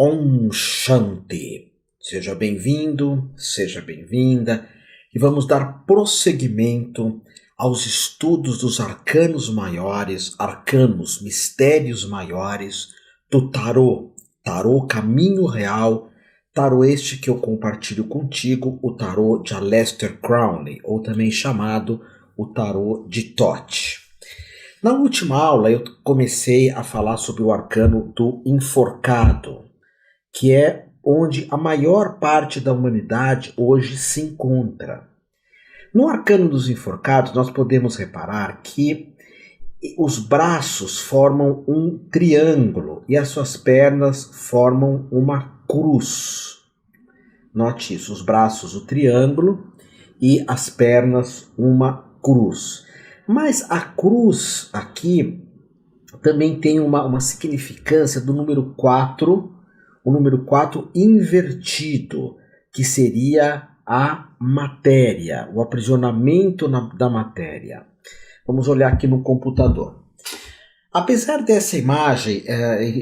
Om Shanti. Seja bem-vindo, seja bem-vinda, e vamos dar prosseguimento aos estudos dos arcanos maiores, arcanos, mistérios maiores do tarô, tarô caminho real, tarô este que eu compartilho contigo, o tarô de Aleister Crowley, ou também chamado o tarô de Thoth. Na última aula eu comecei a falar sobre o arcano do enforcado, que é onde a maior parte da humanidade hoje se encontra. No arcano dos enforcados nós podemos reparar que os braços formam um triângulo e as suas pernas formam uma cruz. Note isso, os braços o triângulo e as pernas uma cruz. Mas a cruz aqui também tem uma significância do número 4, o número 4 invertido, que seria a matéria, o aprisionamento da matéria. Vamos olhar aqui no computador. Apesar dessa imagem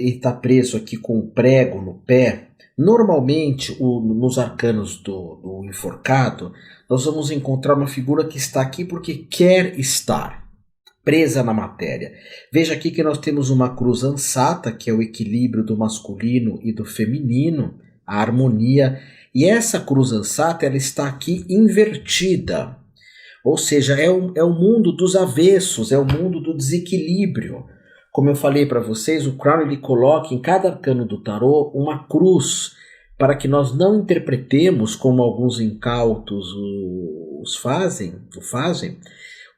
estar preso aqui com um prego no pé, normalmente nos arcanos do enforcado, nós vamos encontrar uma figura que está aqui porque quer estar presa na matéria. Veja aqui que nós temos uma cruz ansata, que é o equilíbrio do masculino e do feminino, a harmonia, e essa cruz ansata ela está aqui invertida, ou seja, é o mundo dos avessos, é o mundo do desequilíbrio. Como eu falei para vocês, o Crowley ele coloca em cada arcano do tarô uma cruz, para que nós não interpretemos, como alguns incautos fazem,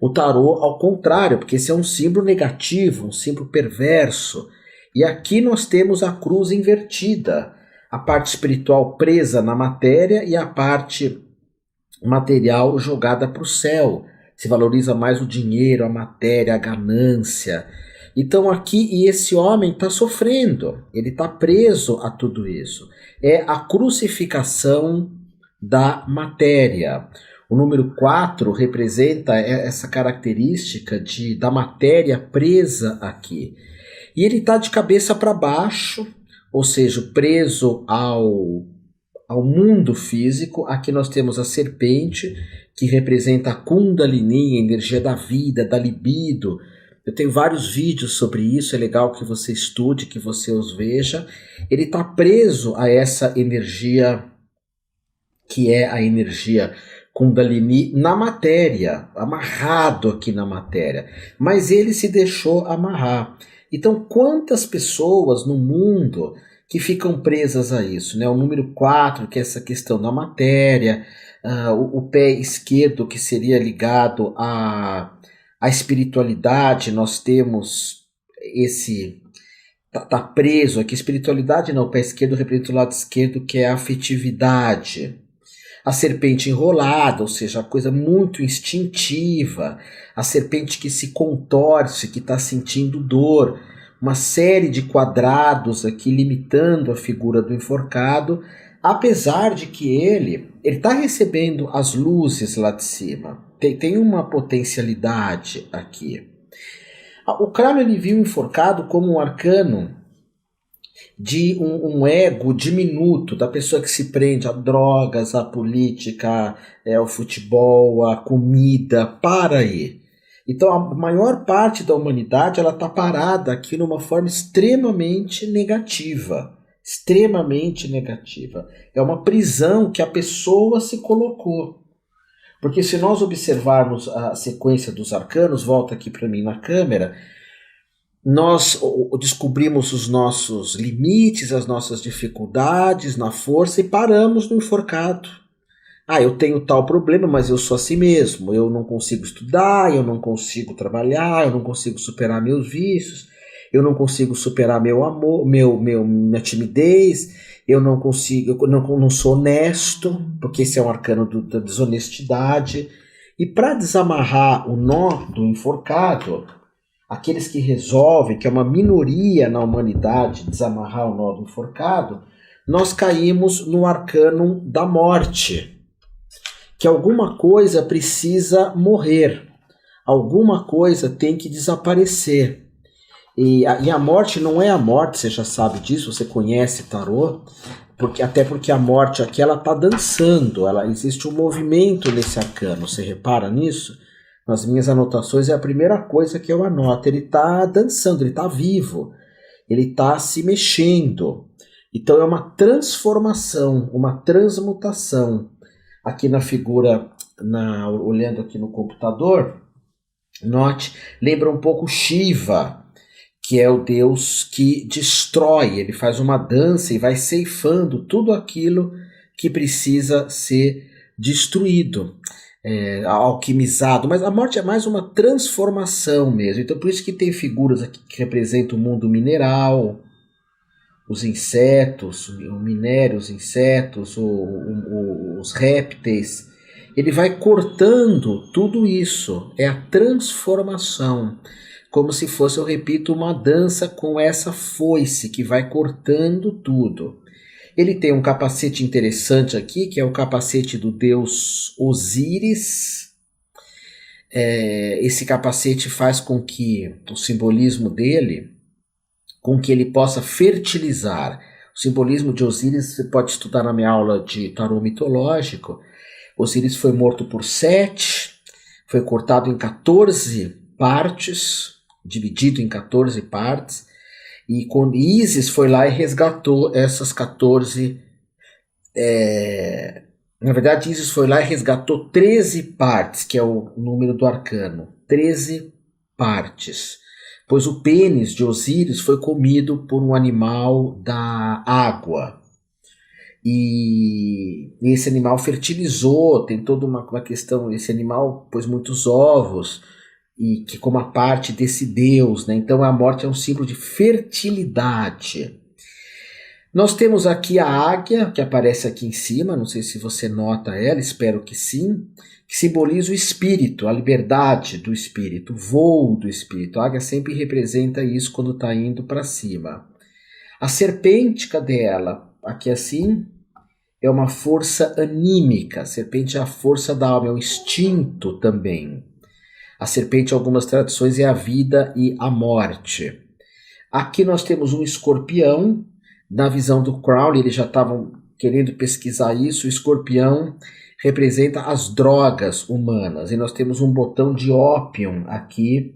o tarô ao contrário, porque esse é um símbolo negativo, um símbolo perverso. E aqui nós temos a cruz invertida, a parte espiritual presa na matéria e a parte material jogada para o céu. Se valoriza mais o dinheiro, a matéria, a ganância. Então aqui, e esse homem está sofrendo, ele está preso a tudo isso. É a crucificação da matéria. O número 4 representa essa característica da matéria presa aqui. E ele está de cabeça para baixo, ou seja, preso ao mundo físico. Aqui nós temos a serpente, que representa a Kundalini, a energia da vida, da libido. Eu tenho vários vídeos sobre isso, é legal que você estude, que você os veja. Ele está preso a essa energia, que é a energia Kundalini, na matéria, amarrado aqui na matéria. Mas ele se deixou amarrar. Então, quantas pessoas no mundo que ficam presas a isso, né? O número 4, que é essa questão da matéria, o pé esquerdo, que seria ligado à espiritualidade, nós temos esse... Tá preso aqui, espiritualidade não, o pé esquerdo representa o lado esquerdo, que é a afetividade. A serpente enrolada, ou seja, a coisa muito instintiva, a serpente que se contorce, que está sentindo dor, uma série de quadrados aqui limitando a figura do enforcado, apesar de que ele está recebendo as luzes lá de cima, tem uma potencialidade aqui. O Crowley ele viu o enforcado como um arcano de um ego diminuto, da pessoa que se prende a drogas, a política, ao futebol, a comida, para aí. Então a maior parte da humanidade ela está parada aqui numa forma extremamente negativa. Extremamente negativa. É uma prisão que a pessoa se colocou. Porque se nós observarmos a sequência dos arcanos, volta aqui para mim na câmera, nós descobrimos os nossos limites, as nossas dificuldades na força e paramos no enforcado. Eu tenho tal problema, mas eu sou assim mesmo. Eu não consigo estudar, eu não consigo trabalhar, eu não consigo superar meus vícios, eu não consigo superar meu amor, minha timidez, eu não consigo, eu não sou honesto, porque esse é um arcano da desonestidade. E para desamarrar o nó do enforcado, aqueles que resolvem, que é uma minoria na humanidade, desamarrar o nó do enforcado, nós caímos no arcano da morte, que alguma coisa precisa morrer, alguma coisa tem que desaparecer. E a morte não é a morte, você já sabe disso, você conhece tarô, até porque a morte aqui ela está dançando, existe um movimento nesse arcano, você repara nisso? Nas minhas anotações é a primeira coisa que eu anoto, ele está dançando, ele está vivo, ele está se mexendo. Então é uma transformação, uma transmutação. Aqui na figura, olhando aqui no computador, note, lembra um pouco Shiva, que é o deus que destrói, ele faz uma dança e vai ceifando tudo aquilo que precisa ser destruído, alquimizado. Mas a morte é mais uma transformação mesmo. Então por isso que tem figuras aqui que representam o mundo mineral, os insetos, o minério, os insetos, os répteis. Ele vai cortando tudo isso, é a transformação, como se fosse, eu repito, uma dança com essa foice que vai cortando tudo. Ele tem um capacete interessante aqui, que é o capacete do deus Osíris. Esse capacete faz com que o simbolismo dele, com que ele possa fertilizar. O simbolismo de Osíris você pode estudar na minha aula de tarô mitológico. Osíris foi morto por Sete, foi cortado em 14 partes, dividido em 14 partes, e quando Ísis foi lá e resgatou essas 14... na verdade, Ísis foi lá e resgatou 13 partes, que é o número do arcano. 13 partes. Pois o pênis de Osíris foi comido por um animal da água. E esse animal fertilizou, tem toda uma questão, esse animal pôs muitos ovos, e que como a parte desse deus, né? Então a morte é um símbolo de fertilidade. Nós temos aqui a águia, que aparece aqui em cima, não sei se você nota ela, espero que sim, que simboliza o espírito, a liberdade do espírito, o voo do espírito. A águia sempre representa isso quando está indo para cima. A serpente, cadê ela? Aqui assim, é uma força anímica. A serpente é a força da alma, é um instinto também. A serpente, em algumas tradições, é a vida e a morte. Aqui nós temos um escorpião. Na visão do Crowley, eles já estavam querendo pesquisar isso. O escorpião representa as drogas humanas. E nós temos um botão de ópio aqui,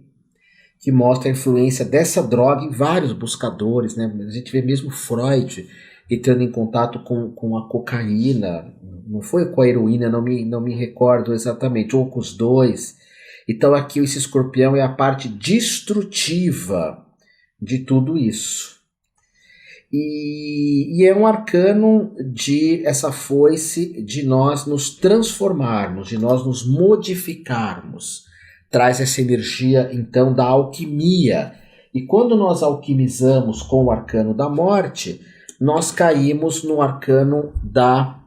que mostra a influência dessa droga em vários buscadores, né? A gente vê mesmo Freud entrando em contato com a cocaína. Não foi com a heroína, não me recordo exatamente, ou com os dois. Então aqui esse escorpião é a parte destrutiva de tudo isso. E é um arcano de essa foice de nós nos transformarmos, de nós nos modificarmos. Traz essa energia então da alquimia. E quando nós alquimizamos com o arcano da morte, nós caímos no arcano da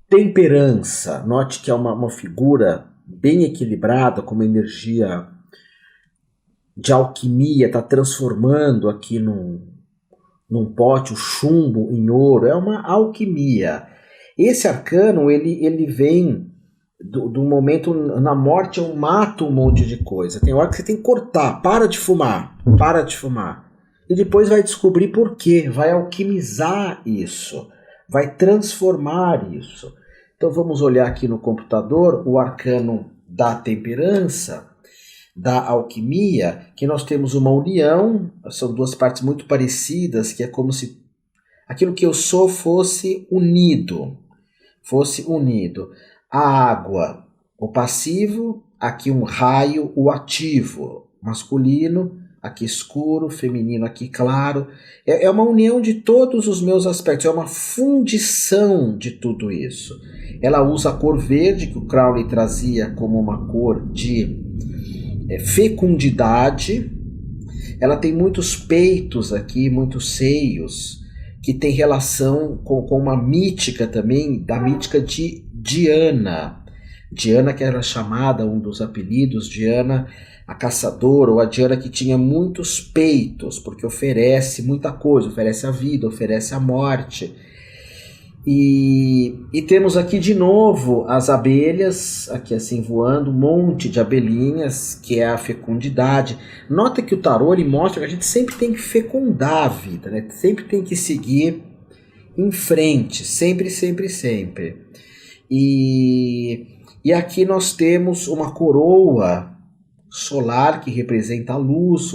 temperança. Note que é uma figura bem equilibrada, com uma energia de alquimia, está transformando aqui num pote o chumbo em ouro. É uma alquimia. Esse arcano ele vem do momento na morte. Eu mato um monte de coisa. Tem hora que você tem que cortar, para de fumar, e depois vai descobrir por quê, vai alquimizar isso, vai transformar isso. Então vamos olhar aqui no computador o arcano da temperança, da alquimia, que nós temos uma união. São duas partes muito parecidas, que é como se aquilo que eu sou fosse unido. A água, o passivo, aqui um raio, o ativo, masculino, aqui escuro, feminino, aqui claro. É uma união de todos os meus aspectos, é uma fundição de tudo isso. Ela usa a cor verde, que o Crowley trazia como uma cor de fecundidade. Ela tem muitos peitos aqui, muitos seios, que tem relação com uma mítica também, da mítica de Diana. Diana, que era chamada, um dos apelidos, Diana a caçadora, ou a Diana que tinha muitos peitos, porque oferece muita coisa, oferece a vida, oferece a morte. E temos aqui de novo as abelhas, aqui assim voando, um monte de abelhinhas, que é a fecundidade. Nota que o tarô ele mostra que a gente sempre tem que fecundar a vida, né? Sempre tem que seguir em frente, sempre, sempre, sempre. E aqui nós temos uma coroa solar que representa a luz,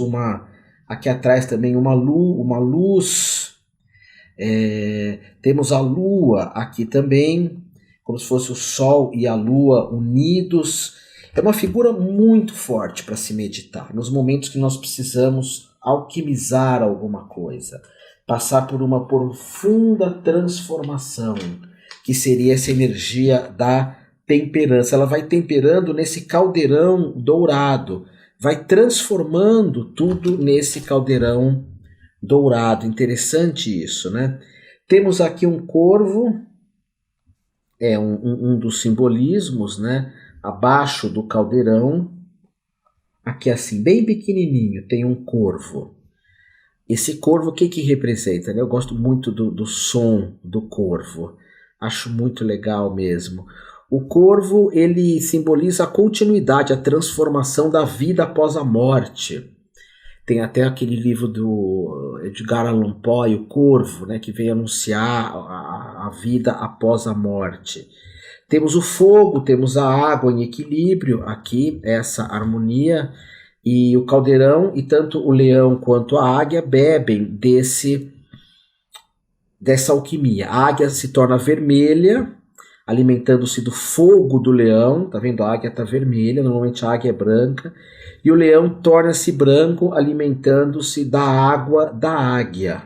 aqui atrás também uma luz. Temos a lua aqui também, como se fosse o sol e a lua unidos. É uma figura muito forte para se meditar, nos momentos que nós precisamos alquimizar alguma coisa, passar por uma profunda transformação, que seria essa energia da temperança. Ela vai temperando nesse caldeirão dourado, vai transformando tudo nesse caldeirão dourado. Interessante isso, né? Temos aqui um corvo, um dos simbolismos, né? Abaixo do caldeirão, aqui assim, bem pequenininho, tem um corvo. Esse corvo, o que representa, né? Eu gosto muito do som do corvo, acho muito legal mesmo. O corvo, ele simboliza a continuidade, a transformação da vida após a morte. Tem até aquele livro do Edgar Allan Poe, O Corvo, né, que vem anunciar a vida após a morte. Temos o fogo, temos a água em equilíbrio, aqui essa harmonia, e o caldeirão, e tanto o leão quanto a águia bebem dessa alquimia. A águia se torna vermelha, alimentando-se do fogo do leão, tá vendo? A águia está vermelha, normalmente a águia é branca, e o leão torna-se branco, alimentando-se da água da águia.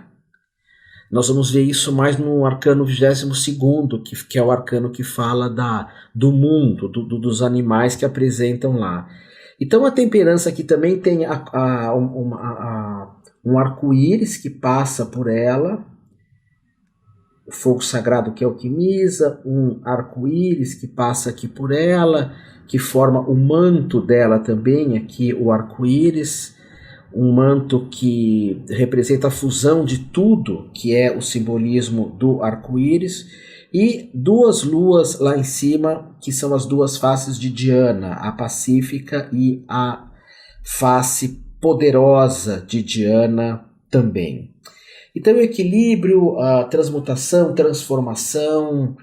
Nós vamos ver isso mais no arcano 22º, que é o arcano que fala do mundo, dos animais que apresentam lá. Então a temperança aqui também tem um arco-íris que passa por ela, o fogo sagrado que alquimiza, um arco-íris que passa aqui por ela, que forma o manto dela também, aqui o arco-íris, um manto que representa a fusão de tudo, que é o simbolismo do arco-íris, e duas luas lá em cima, que são as duas faces de Diana, a pacífica e a face poderosa de Diana também. Então o equilíbrio, a transmutação, transformação,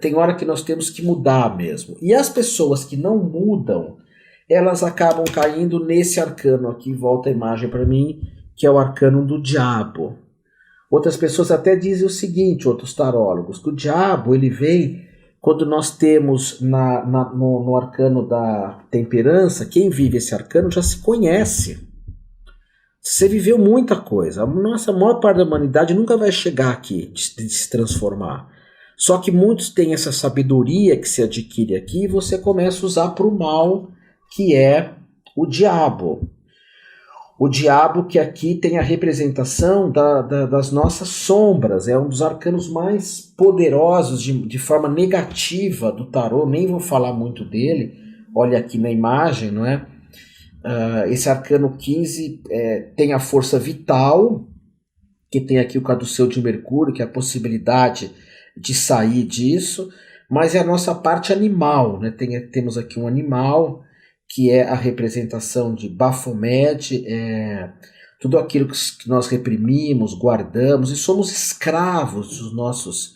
tem hora que nós temos que mudar mesmo. E as pessoas que não mudam, elas acabam caindo nesse arcano aqui, volta a imagem para mim, que é o arcano do diabo. Outras pessoas até dizem o seguinte, outros tarólogos, que o diabo ele vem quando nós temos no arcano da temperança, quem vive esse arcano já se conhece. Você viveu muita coisa. A maior parte da humanidade nunca vai chegar aqui de se transformar. Só que muitos têm essa sabedoria que se adquire aqui e você começa a usar para o mal, que é o diabo. O diabo que aqui tem a representação das nossas sombras. É um dos arcanos mais poderosos de forma negativa do tarô. Nem vou falar muito dele. Olha aqui na imagem, não é? Esse arcano 15 tem a força vital, que tem aqui o caduceu de Mercúrio, que é a possibilidade de sair disso, mas é a nossa parte animal, né? Temos aqui um animal, que é a representação de Baphomet, tudo aquilo que nós reprimimos, guardamos, e somos escravos dos nossos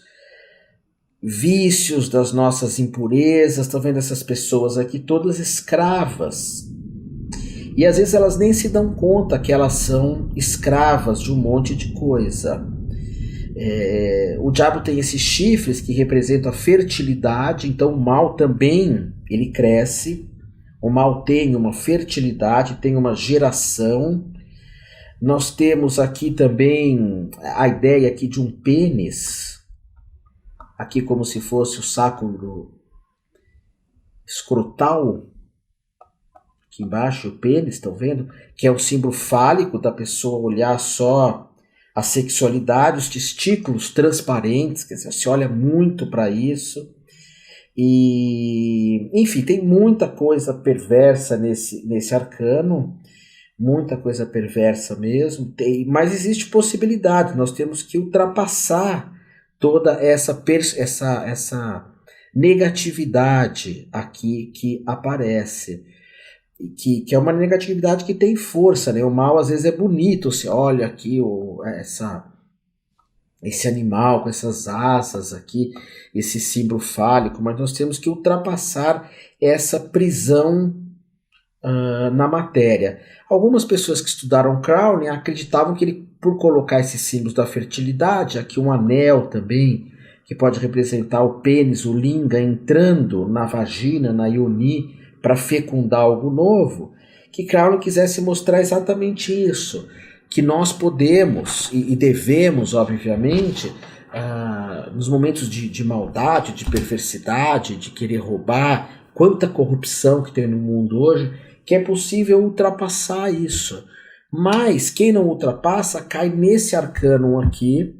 vícios, das nossas impurezas. Estão vendo essas pessoas aqui, todas escravas. E às vezes elas nem se dão conta que elas são escravas de um monte de coisa. O diabo tem esses chifres que representam a fertilidade, então o mal também ele cresce. O mal tem uma fertilidade, tem uma geração. Nós temos aqui também a ideia aqui de um pênis, aqui como se fosse o sacro escrotal, aqui embaixo o pênis, estão vendo? Que é um símbolo fálico da pessoa olhar só a sexualidade, os testículos transparentes, quer dizer, se olha muito para isso. E, enfim, tem muita coisa perversa nesse arcano, muita coisa perversa mesmo, mas existe possibilidade, nós temos que ultrapassar toda essa negatividade aqui que aparece, que é uma negatividade que tem força, né? O mal às vezes é bonito, você olha aqui esse animal com essas asas aqui, esse símbolo fálico, mas nós temos que ultrapassar essa prisão na matéria. Algumas pessoas que estudaram Crowley acreditavam que ele, por colocar esses símbolos da fertilidade, aqui um anel também, que pode representar o pênis, o linga, entrando na vagina, na yoni, para fecundar algo novo, que Crowley quisesse mostrar exatamente isso, que nós podemos e devemos, obviamente, nos momentos de maldade, de perversidade, de querer roubar, quanta corrupção que tem no mundo hoje, que é possível ultrapassar isso. Mas quem não ultrapassa cai nesse arcano aqui,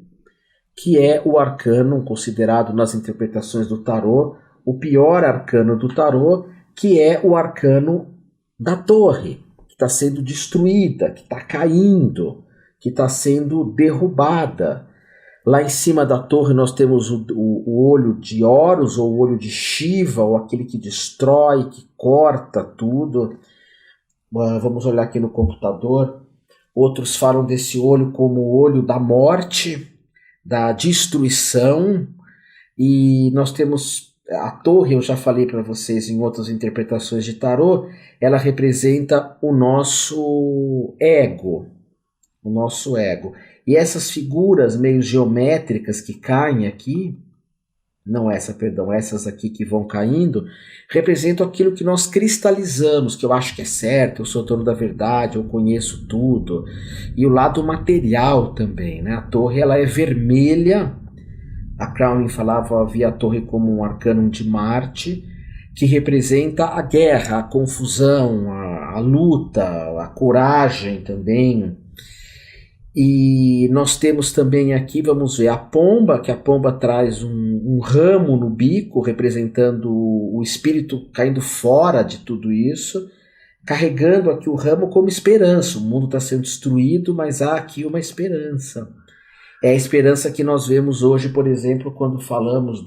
que é o arcano considerado nas interpretações do tarô o pior arcano do tarô, que é o arcano da torre, que está sendo destruída, que está caindo, que está sendo derrubada. Lá em cima da torre nós temos o olho de Horus, ou o olho de Shiva, ou aquele que destrói, que corta tudo. Vamos olhar aqui no computador. Outros falam desse olho como o olho da morte, da destruição. E nós temos a torre, eu já falei para vocês em outras interpretações de tarô, ela representa o nosso ego. O nosso ego. E essas figuras meio geométricas que caem aqui, essas aqui que vão caindo, representam aquilo que nós cristalizamos, que eu acho que é certo, eu sou dono da verdade, eu conheço tudo. E o lado material também, né? A torre ela é vermelha. A Crowley via a torre como um arcano de Marte, que representa a guerra, a confusão, a luta, a coragem também. E nós temos também aqui, vamos ver, a pomba, que a pomba traz um ramo no bico, representando o espírito caindo fora de tudo isso, carregando aqui o ramo como esperança. O mundo está sendo destruído, mas há aqui uma esperança. É a esperança que nós vemos hoje, por exemplo, quando falamos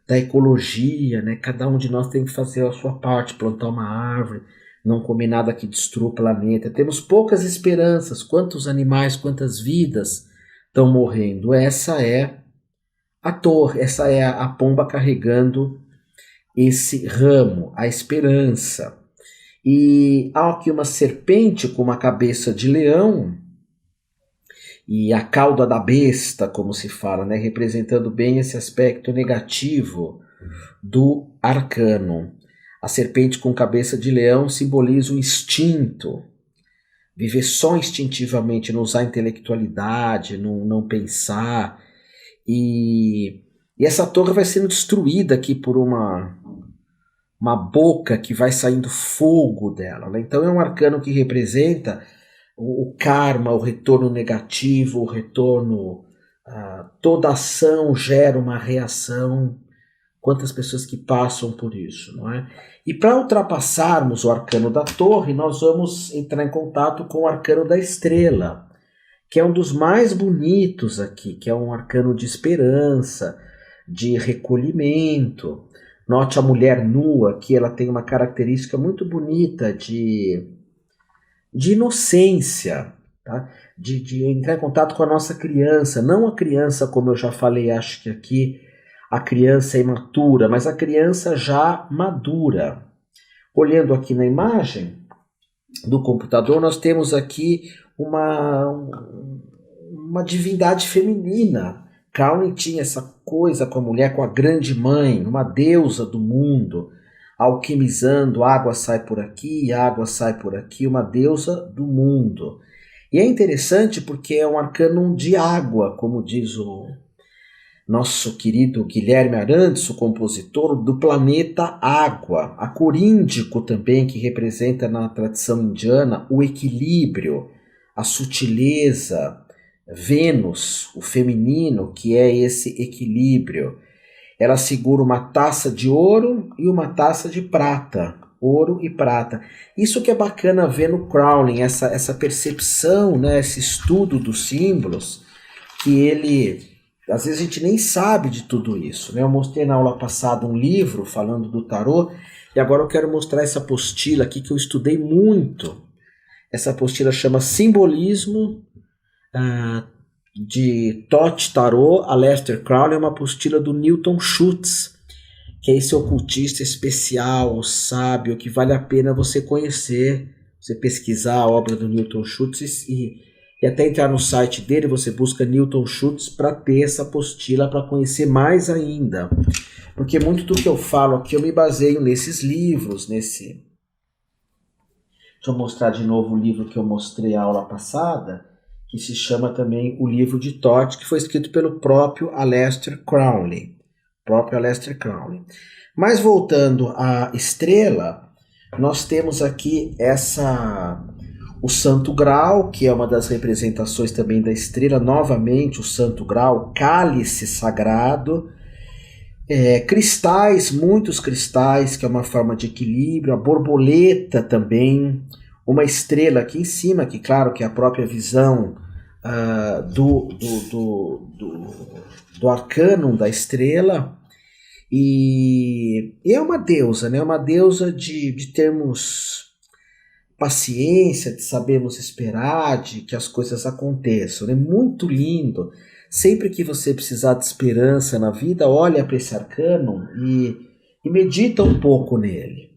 da ecologia, né? Cada um de nós tem que fazer a sua parte, plantar uma árvore, não comer nada que destrua o planeta. Temos poucas esperanças, quantos animais, quantas vidas estão morrendo. Essa é a torre, essa é a pomba carregando esse ramo, a esperança. E há aqui uma serpente com uma cabeça de leão, e a cauda da besta, como se fala, né, representando bem esse aspecto negativo do arcano. A serpente com cabeça de leão simboliza o instinto, viver só instintivamente, não usar intelectualidade, não pensar. E essa torre vai sendo destruída aqui por uma boca que vai saindo fogo dela, né? Então é um arcano que representa o karma, o retorno negativo, o retorno... toda ação gera uma reação. Quantas pessoas que passam por isso, não é? E para ultrapassarmos o arcano da torre, nós vamos entrar em contato com o arcano da estrela, que é um dos mais bonitos aqui, que é um arcano de esperança, de recolhimento. Note a mulher nua, que ela tem uma característica muito bonita de inocência, tá? De entrar em contato com a nossa criança, não a criança, como eu já falei, acho que aqui a criança é imatura, mas a criança já madura. Olhando aqui na imagem do computador, nós temos aqui uma divindade feminina. Crowley tinha essa coisa com a mulher, com a grande mãe, uma deusa do mundo, alquimizando, água sai por aqui, água sai por aqui, uma deusa do mundo. E é interessante porque é um arcano de água, como diz o nosso querido Guilherme Arantes, o compositor, do planeta Água. A Coríndico também, que representa na tradição indiana o equilíbrio, a sutileza. Vênus, o feminino, que é esse equilíbrio. Ela segura uma taça de ouro e uma taça de prata. ouro e prata. Isso que é bacana ver no Crowley, essa percepção, né, esse estudo dos símbolos, que ele, às vezes a gente nem sabe de tudo isso, né? Eu mostrei na aula passada um livro falando do tarô, e agora eu quero mostrar essa apostila aqui que eu estudei muito. Essa apostila chama Simbolismo de Thoth Tarot, Aleister Crowley, é uma apostila do Newton Schultz, que é esse ocultista especial, sábio, que vale a pena você conhecer, você pesquisar a obra do Newton Schultz e até entrar no site dele, você busca Newton Schultz para ter essa apostila, para conhecer mais ainda. Porque muito do que eu falo aqui eu me baseio nesses livros, Deixa eu mostrar de novo o livro que eu mostrei a aula passada, que se chama também O Livro de Thoth, que foi escrito pelo próprio Aleister Crowley. Mas voltando à estrela, nós temos aqui o Santo Graal, que é uma das representações também da estrela, novamente o Santo Graal, cálice sagrado, cristais, muitos cristais, que é uma forma de equilíbrio, a borboleta também, uma estrela aqui em cima, que claro que é a própria visão do arcânum da estrela, e é uma deusa, né? Uma deusa de termos paciência, de sabermos esperar, de que as coisas aconteçam. É muito lindo. Sempre que você precisar de esperança na vida, olha para esse arcano e medita um pouco nele.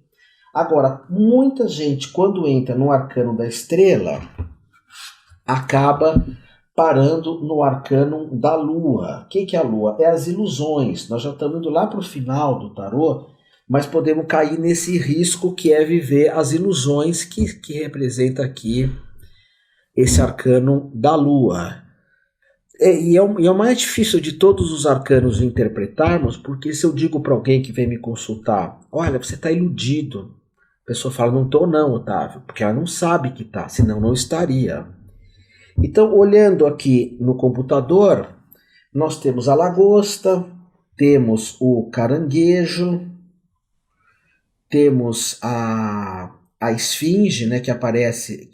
Agora, muita gente, quando entra no arcano da estrela, acaba parando no arcano da lua. O que é a lua? É as ilusões. Nós já estamos indo lá para o final do tarô, mas podemos cair nesse risco que é viver as ilusões que representa aqui esse arcano da lua. E é o mais difícil de todos os arcanos de interpretarmos, porque se eu digo para alguém que vem me consultar, olha, você está iludido, a pessoa fala, não estou não, Otávio, porque ela não sabe que está, senão não estaria. Então, olhando aqui no computador, nós temos a lagosta, temos o caranguejo, temos a esfinge, né, que aparece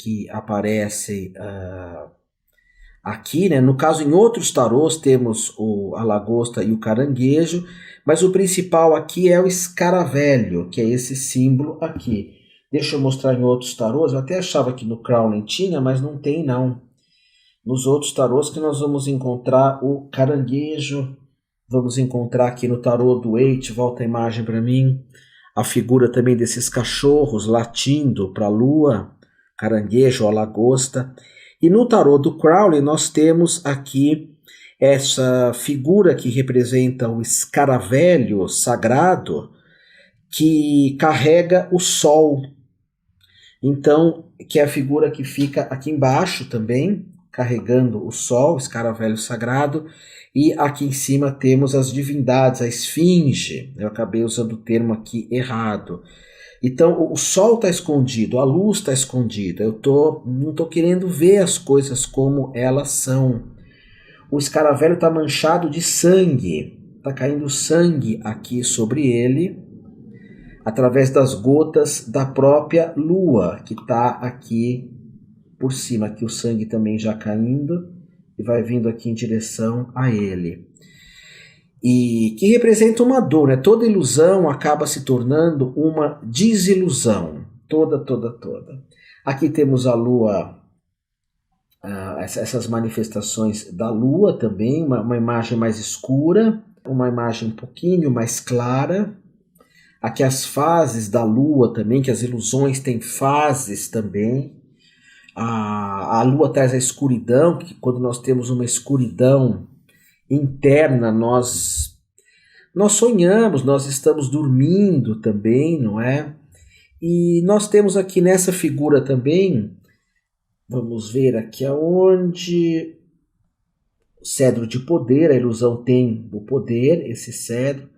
aqui, né? No caso, em outros tarôs temos a lagosta e o caranguejo, mas o principal aqui é o escaravelho, que é esse símbolo aqui. Deixa eu mostrar em outros tarôs, eu até achava que no Crowley tinha, mas não tem não. Nos outros tarôs que nós vamos encontrar o caranguejo, vamos encontrar aqui no tarô do Eight, volta a imagem para mim, a figura também desses cachorros latindo para a lua, caranguejo, a lagosta. E no tarô do Crowley nós temos aqui essa figura que representa o escaravelho sagrado que carrega o sol. Então, que é a figura que fica aqui embaixo também, carregando o sol, escaravelho sagrado, e aqui em cima temos as divindades, a esfinge. Eu acabei usando o termo aqui errado. Então, o sol está escondido, a luz está escondida. Eu não estou querendo ver as coisas como elas são. O escaravelho está manchado de sangue. Está caindo sangue aqui sobre ele, através das gotas da própria lua, que está aqui por cima. Aqui o sangue também já caindo e vai vindo aqui em direção a ele. E que representa uma dor, né? Toda ilusão acaba se tornando uma desilusão, toda. Aqui temos a lua, essas manifestações da lua também, uma imagem mais escura, uma imagem um pouquinho mais clara. Aqui as fases da lua também, que as ilusões têm fases também. A lua traz a escuridão, que quando nós temos uma escuridão interna, nós sonhamos, nós estamos dormindo também, não é? E nós temos aqui nessa figura também, vamos ver aqui aonde, cedro de poder, a ilusão tem o poder, esse cedro.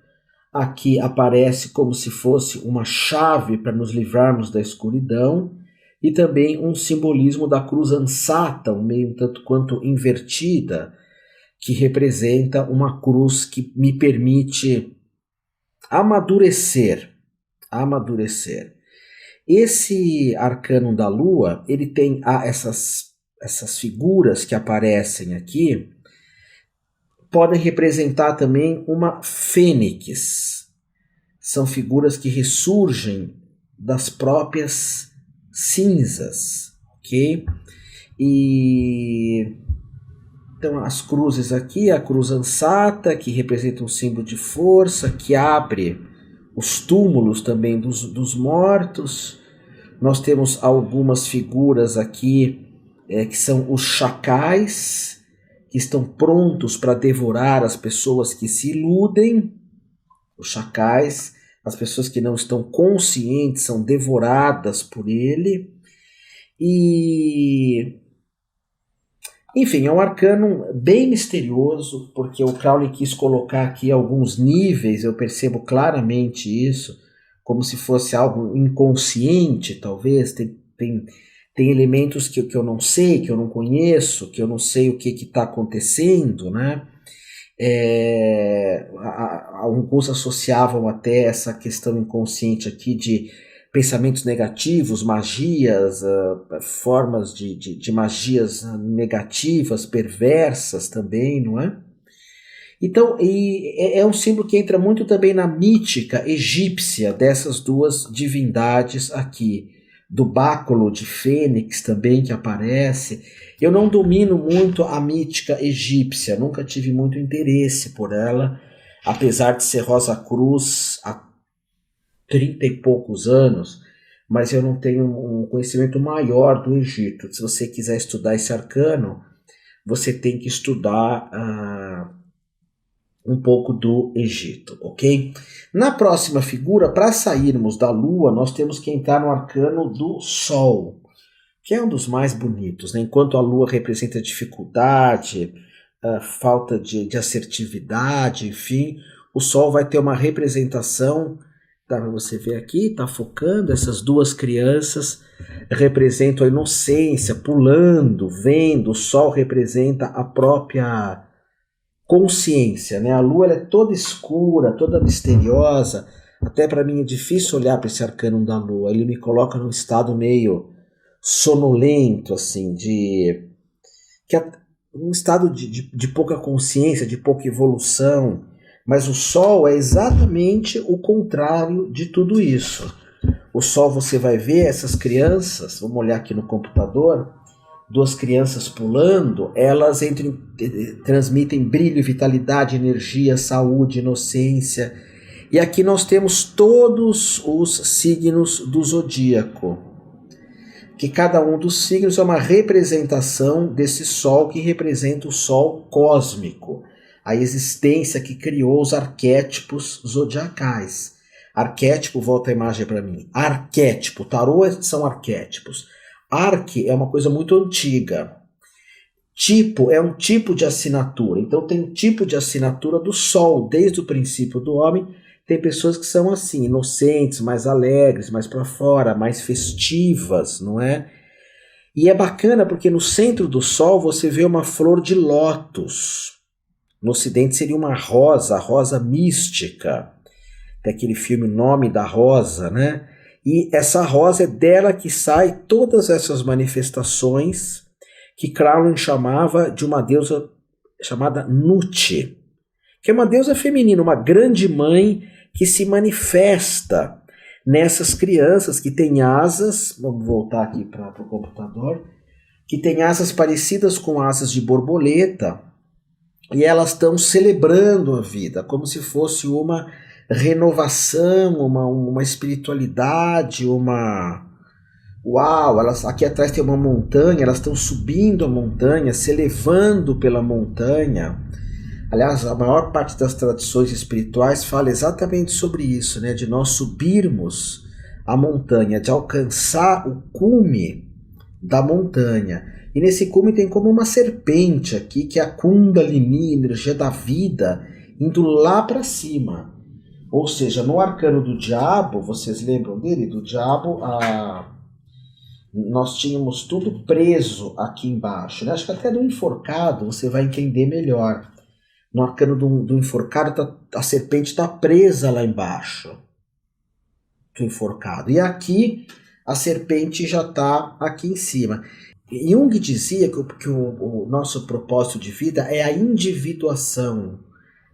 Aqui aparece como se fosse uma chave para nos livrarmos da escuridão, e também um simbolismo da cruz ansata, um meio tanto quanto invertida, que representa uma cruz que me permite amadurecer. Esse arcano da lua, ele tem essas figuras que aparecem aqui, podem representar também uma fênix. São figuras que ressurgem das próprias cinzas, ok? E então as cruzes aqui, a cruz ansata, que representa um símbolo de força, que abre os túmulos também dos mortos. Nós temos algumas figuras aqui que são os chacais, que estão prontos para devorar as pessoas que se iludem. Os chacais, as pessoas que não estão conscientes, são devoradas por ele. E enfim, é um arcano bem misterioso, porque o Crowley quis colocar aqui alguns níveis, eu percebo claramente isso, como se fosse algo inconsciente, talvez. Tem elementos que eu não sei, que eu não conheço, que eu não sei o que está acontecendo, né? Alguns associavam até essa questão inconsciente aqui de pensamentos negativos, magias, formas de magias negativas, perversas também, não é? Então, é um símbolo que entra muito também na mítica egípcia dessas duas divindades aqui, do báculo de Fênix também que aparece. Eu não domino muito a mítica egípcia, nunca tive muito interesse por ela, apesar de ser Rosa Cruz há 30 e poucos anos, mas eu não tenho um conhecimento maior do Egito. Se você quiser estudar esse arcano, você tem que estudar um pouco do Egito, ok? Na próxima figura, para sairmos da Lua, nós temos que entrar no arcano do Sol, que é um dos mais bonitos, né? Enquanto a Lua representa dificuldade, falta de assertividade, enfim, o Sol vai ter uma representação. Dá para você ver aqui, está focando, essas duas crianças representam a inocência, pulando, vendo. O Sol representa a própria consciência, né? A Lua ela é toda escura, toda misteriosa. Até para mim é difícil olhar para esse arcano da Lua. Ele me coloca num estado meio sonolento, assim, um estado de pouca consciência, de pouca evolução. Mas o Sol é exatamente o contrário de tudo isso. O Sol, você vai ver essas crianças, vamos olhar aqui no computador, duas crianças pulando, elas transmitem brilho, vitalidade, energia, saúde, inocência. E aqui nós temos todos os signos do zodíaco, que cada um dos signos é uma representação desse Sol que representa o Sol cósmico, a existência que criou os arquétipos zodiacais. Arquétipo, volta a imagem para mim. Arquétipo, tarô são arquétipos. Arque é uma coisa muito antiga. Tipo é um tipo de assinatura. Então tem um tipo de assinatura do Sol, desde o princípio do homem. Tem pessoas que são assim, inocentes, mais alegres, mais para fora, mais festivas, não é? E é bacana porque no centro do Sol você vê uma flor de lótus. No Ocidente seria uma rosa, a rosa mística. Tem aquele filme Nome da Rosa, né? E essa rosa é dela que sai todas essas manifestações que Crowley chamava de uma deusa chamada Nut, que é uma deusa feminina, uma grande mãe que se manifesta nessas crianças que têm asas, vamos voltar aqui para o computador, que têm asas parecidas com asas de borboleta, e elas estão celebrando a vida, como se fosse uma renovação, uma espiritualidade, Uau, aqui atrás tem uma montanha, elas estão subindo a montanha, se elevando pela montanha. Aliás, a maior parte das tradições espirituais fala exatamente sobre isso, né? De nós subirmos a montanha, de alcançar o cume da montanha. E nesse cume tem como uma serpente aqui, que é a Kundalini, energia da vida, indo lá para cima. Ou seja, no arcano do diabo, vocês lembram dele? Do diabo, nós tínhamos tudo preso aqui embaixo, né? Acho que até do enforcado você vai entender melhor. No arcano do enforcado, a serpente está presa lá embaixo do enforcado. E aqui a serpente já está aqui em cima. Jung dizia que o nosso propósito de vida é a individuação,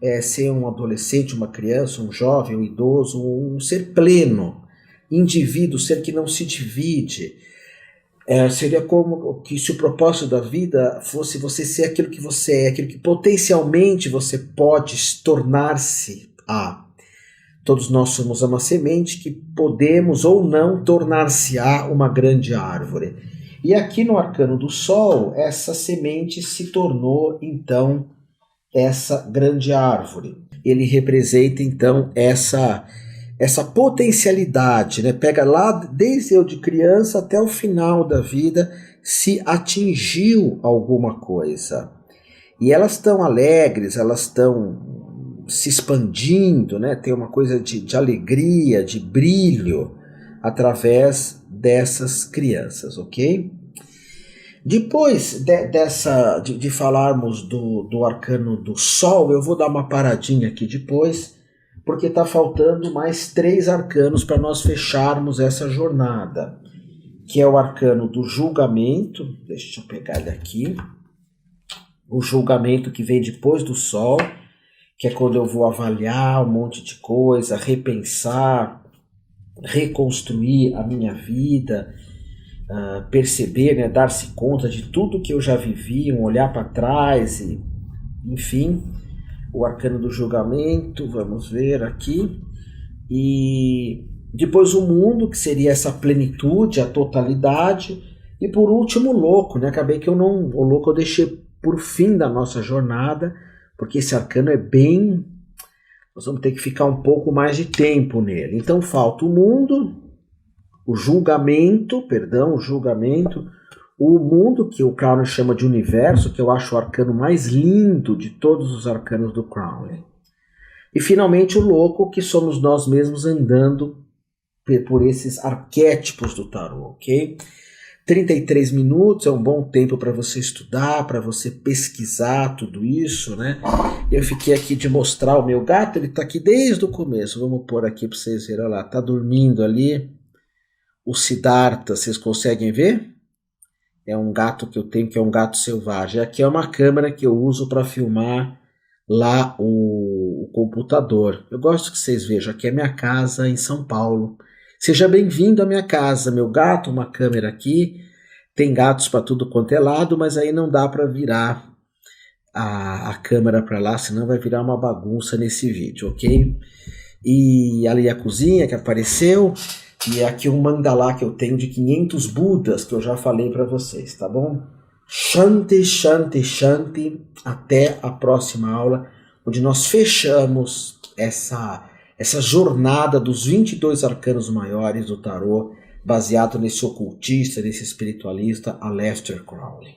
é ser um adolescente, uma criança, um jovem, um idoso, um ser pleno, indivíduo, ser que não se divide. Seria como que se o propósito da vida fosse você ser aquilo que você é, aquilo que potencialmente você pode tornar-se a. Todos nós somos uma semente que podemos ou não tornar-se-á uma grande árvore. E aqui no arcano do Sol, essa semente se tornou, então, essa grande árvore. Ele representa, então, essa potencialidade, né? Pega lá, desde eu de criança até o final da vida, se atingiu alguma coisa. E elas estão alegres, elas estão se expandindo, né? Tem uma coisa de alegria, de brilho, através dessas crianças, ok? Depois de falarmos do arcano do Sol, eu vou dar uma paradinha aqui depois, porque está faltando mais 3 arcanos para nós fecharmos essa jornada, que é o arcano do julgamento. Deixa eu pegar ele aqui. O julgamento que vem depois do Sol, que é quando eu vou avaliar um monte de coisa, repensar, reconstruir a minha vida, perceber, né, dar-se conta de tudo que eu já vivi, olhar para trás, e, enfim, o arcano do julgamento, vamos ver aqui, e depois o mundo, que seria essa plenitude, a totalidade, e por último o louco, né? Acabei que o louco eu deixei por fim da nossa jornada, porque esse arcano é bem... Nós vamos ter que ficar um pouco mais de tempo nele. Então falta o mundo, o julgamento, o mundo, que o Crowley chama de universo, que eu acho o arcano mais lindo de todos os arcanos do Crowley. E finalmente o louco, que somos nós mesmos andando por esses arquétipos do tarô, ok? 33 minutos é um bom tempo para você estudar, para você pesquisar tudo isso, né? Eu fiquei aqui de mostrar o meu gato, ele está aqui desde o começo. Vamos pôr aqui para vocês verem, olha lá, está dormindo ali. O Siddhartha, vocês conseguem ver? É um gato que eu tenho, que é um gato selvagem. Aqui é uma câmera que eu uso para filmar lá o computador. Eu gosto que vocês vejam, aqui é minha casa em São Paulo. Seja bem-vindo à minha casa, meu gato, uma câmera aqui. Tem gatos para tudo quanto é lado, mas aí não dá para virar a câmera para lá, senão vai virar uma bagunça nesse vídeo, ok? E ali a cozinha que apareceu, e aqui um mandalá que eu tenho de 500 Budas, que eu já falei para vocês, tá bom? Shanti, Shanti, Shanti. Até a próxima aula, onde nós fechamos essa jornada dos 22 arcanos maiores do tarô, baseado nesse ocultista, nesse espiritualista, Aleister Crowley.